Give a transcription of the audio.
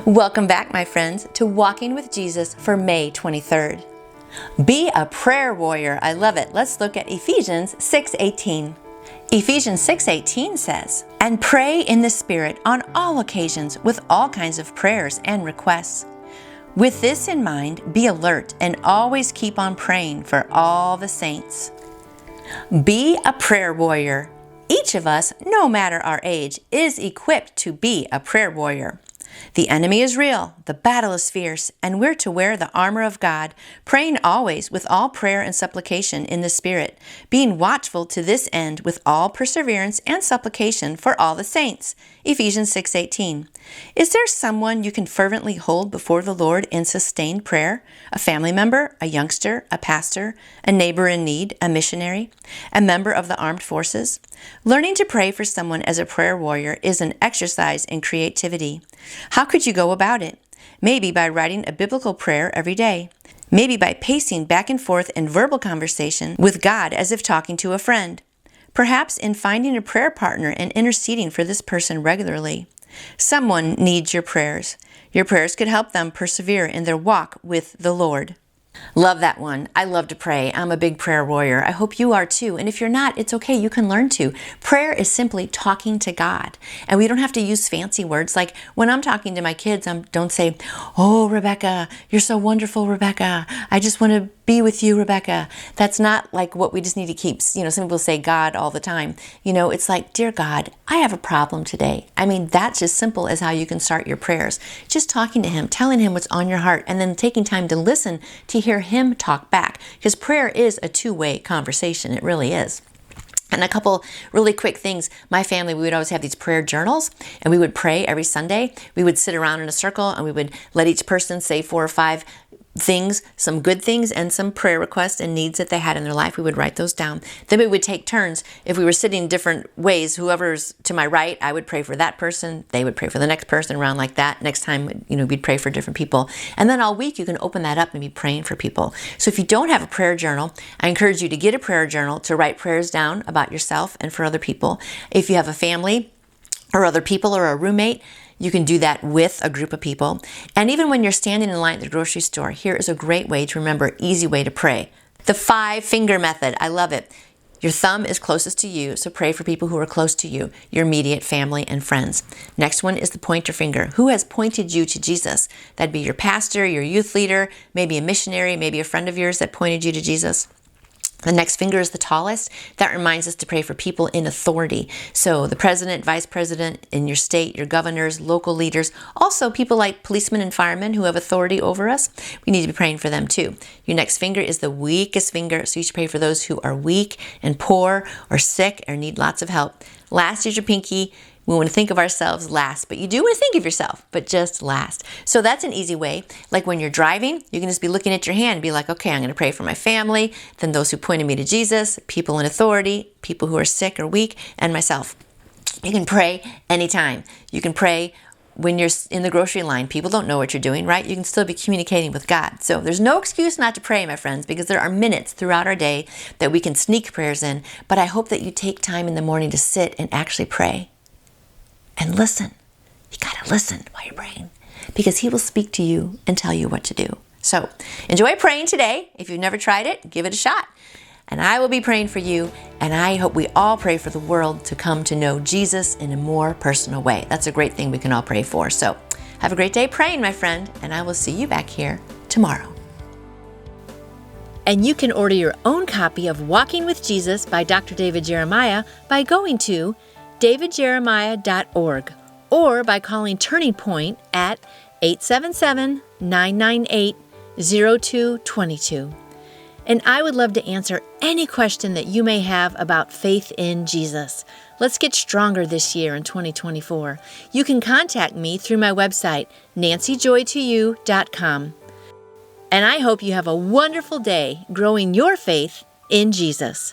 Welcome back, my friends, to Walking with Jesus for May 23rd. Be a prayer warrior. I love it. Let's look at Ephesians 6:18. Ephesians 6:18 says, "And pray in the Spirit on all occasions with all kinds of prayers and requests. With this in mind, be alert and always keep on praying for all the saints." Be a prayer warrior. Each of us, no matter our age, is equipped to be a prayer warrior. The enemy is real, the battle is fierce, and we're to wear the armor of God, praying always with all prayer and supplication in the Spirit, being watchful to this end with all perseverance and supplication for all the saints. Ephesians 6:18. Is there someone you can fervently hold before the Lord in sustained prayer? A family member, a youngster, a pastor, a neighbor in need, a missionary, a member of the armed forces? Learning to pray for someone as a prayer warrior is an exercise in creativity. How could you go about it? Maybe by writing a biblical prayer every day. Maybe by pacing back and forth in verbal conversation with God as if talking to a friend. Perhaps in finding a prayer partner and interceding for this person regularly. Someone needs your prayers. Your prayers could help them persevere in their walk with the Lord. Love that one. I love to pray. I'm a big prayer warrior. I hope you are too. And if you're not, it's okay. You can learn to. Prayer is simply talking to God. And we don't have to use fancy words. Like when I'm talking to my kids, I don't say, "Oh, Rebecca, you're so wonderful, Rebecca. I just want to be with you, Rebecca." That's not like what we just need to keep. Some people say God all the time. It's like, "Dear God, I have a problem today." That's as simple as how you can start your prayers. Just talking to Him, telling Him what's on your heart, and then taking time to listen to hear Him talk back. Because prayer is a two-way conversation. It really is. And a couple really quick things. My family, we would always have these prayer journals, and we would pray every Sunday. We would sit around in a circle, and we would let each person say 4 or 5 things, some good things and some prayer requests and needs that they had in their life. We would write those down. Then we would take turns. If we were sitting different ways, whoever's to my right, I would pray for that person. They would pray for the next person around like that. Next time, we'd pray for different people. And then all week, you can open that up and be praying for people. So if you don't have a prayer journal, I encourage you to get a prayer journal to write prayers down about yourself and for other people. If you have a family or other people or a roommate, you can do that with a group of people. And even when you're standing in line at the grocery store, here is a great way to remember, easy way to pray. The 5-finger method. I love it. Your thumb is closest to you, so pray for people who are close to you, your immediate family and friends. Next one is the pointer finger. Who has pointed you to Jesus? That'd be your pastor, your youth leader, maybe a missionary, maybe a friend of yours that pointed you to Jesus. The next finger is the tallest. That reminds us to pray for people in authority. So the president, vice president in your state, your governors, local leaders, also people like policemen and firemen who have authority over us. We need to be praying for them too. Your next finger is the weakest finger. So you should pray for those who are weak and poor or sick or need lots of help. Last is your pinky. We want to think of ourselves last, but you do want to think of yourself, but just last. So that's an easy way. Like when you're driving, you can just be looking at your hand and be like, okay, I'm going to pray for my family, then those who pointed me to Jesus, people in authority, people who are sick or weak, and myself. You can pray anytime. You can pray when you're in the grocery line. People don't know what you're doing, right? You can still be communicating with God. So there's no excuse not to pray, my friends, because there are minutes throughout our day that we can sneak prayers in. But I hope that you take time in the morning to sit and actually pray. And listen. You got to listen while you're praying because He will speak to you and tell you what to do. So enjoy praying today. If you've never tried it, give it a shot. And I will be praying for you. And I hope we all pray for the world to come to know Jesus in a more personal way. That's a great thing we can all pray for. So have a great day praying, my friend. And I will see you back here tomorrow. And you can order your own copy of Walking with Jesus by Dr. David Jeremiah by going to davidjeremiah.org or by calling Turning Point at 877-998-0222. And I would love to answer any question that you may have about faith in Jesus. Let's get stronger this year in 2024. You can contact me through my website, nancyjoytoyou.com. And I hope you have a wonderful day growing your faith in Jesus.